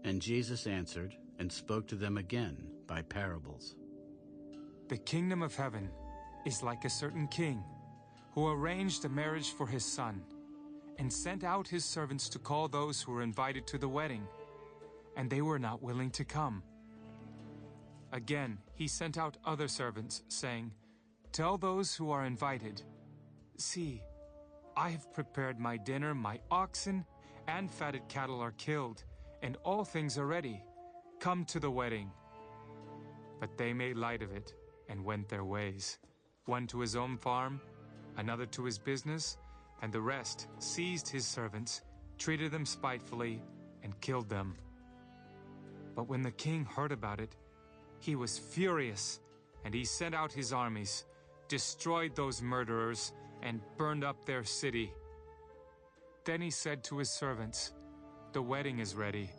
And Jesus answered and spoke to them again by parables. The kingdom of heaven is like a certain king who arranged a marriage for his son and sent out his servants to call those who were invited to the wedding, and they were not willing to come. Again, he sent out other servants, saying, "Tell those who are invited, 'See, I have prepared my dinner, my oxen and fatted cattle are killed, and all things are ready. Come to the wedding.' But they made light of it and went their ways, one to his own farm, another to his business, and the rest seized his servants, treated them spitefully, and killed them. But when the king heard about it, he was furious, and he sent out his armies, destroyed those murderers, and burned up their city. Then he said to his servants, 'The wedding is ready,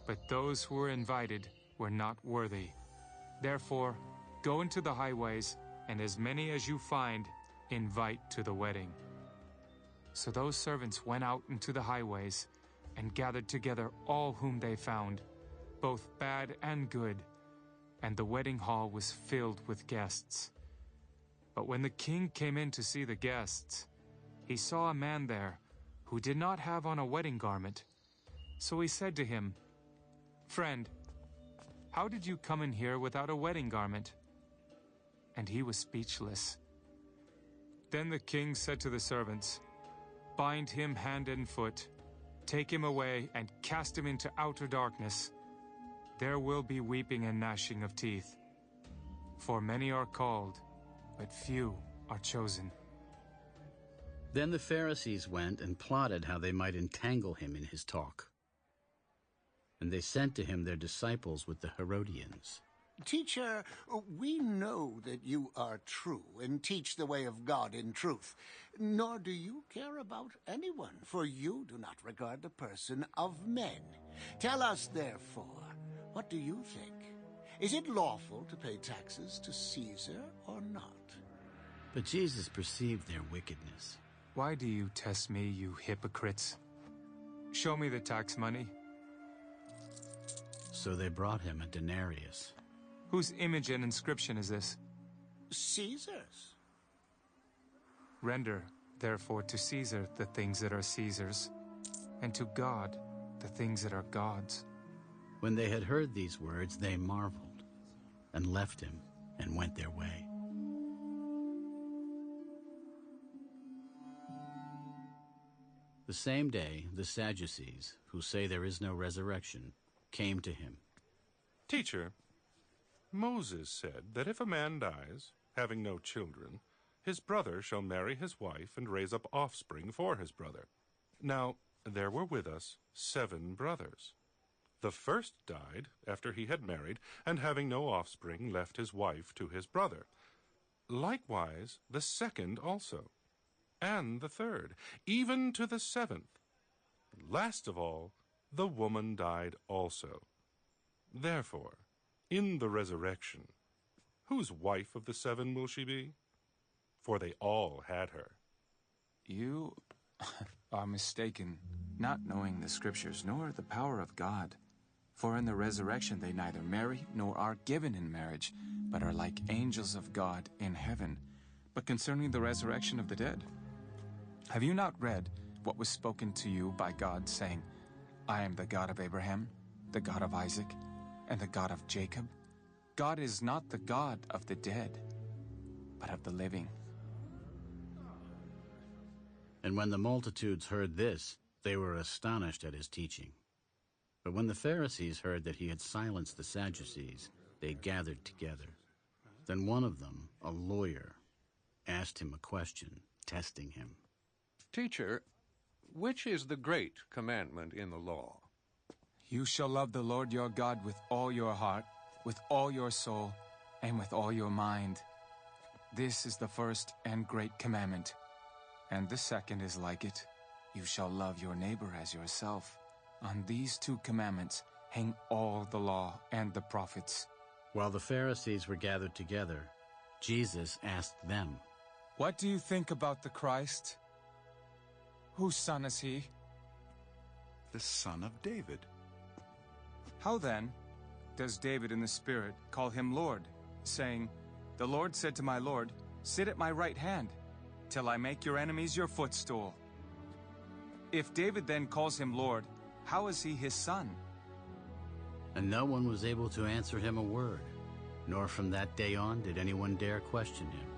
but those who were invited were not worthy. Therefore, go into the highways, and as many as you find, invite to the wedding.' So those servants went out into the highways and gathered together all whom they found, both bad and good, and the wedding hall was filled with guests. But when the king came in to see the guests, he saw a man there who did not have on a wedding garment. So he said to him, 'Friend, how did you come in here without a wedding garment?' And he was speechless. Then the king said to the servants, 'Bind him hand and foot, take him away and cast him into outer darkness. There will be weeping and gnashing of teeth. For many are called, but few are chosen.'" Then the Pharisees went and plotted how they might entangle him in his talk. And they sent to him their disciples with the Herodians. "Teacher, we know that you are true and teach the way of God in truth, nor do you care about anyone, for you do not regard the person of men. Tell us, therefore, what do you think? Is it lawful to pay taxes to Caesar or not?" But Jesus perceived their wickedness. "Why do you test me, you hypocrites? Show me the tax money." So they brought him a denarius. "Whose image and inscription is this?" "Caesar's." "Render, therefore, to Caesar the things that are Caesar's, and to God the things that are God's." When they had heard these words, they marveled, and left him, and went their way. The same day, the Sadducees, who say there is no resurrection, came to him. "Teacher, Moses said that if a man dies, having no children, his brother shall marry his wife and raise up offspring for his brother. Now, there were with us 7 brothers. The first died after he had married, and having no offspring, left his wife to his brother. Likewise the second also, and the third, even to the 7th. Last of all, the woman died also. Therefore, in the resurrection, whose wife of the 7 will she be? For they all had her." "You are mistaken, not knowing the Scriptures nor the power of God. For in the resurrection they neither marry nor are given in marriage, but are like angels of God in heaven. But concerning the resurrection of the dead, have you not read what was spoken to you by God, saying, 'I am the God of Abraham, the God of Isaac, and the God of Jacob'? God is not the God of the dead, but of the living." And when the multitudes heard this, they were astonished at his teaching. But when the Pharisees heard that he had silenced the Sadducees, they gathered together. Then one of them, a lawyer, asked him a question, testing him. "Teacher, which is the great commandment in the law?" "You shall love the Lord your God with all your heart, with all your soul, and with all your mind. This is the first and great commandment. And the second is like it. You shall love your neighbor as yourself. On these 2 commandments hang all the law and the prophets." While the Pharisees were gathered together, Jesus asked them, "What do you think about the Christ? Whose son is he?" "The son of David." How then does David in the Spirit call him Lord, saying, "The Lord said to my Lord, sit at my right hand, till I make your enemies your footstool"? If David then calls him Lord, how is he his son? And no one was able to answer him a word, nor from that day on did anyone dare question him.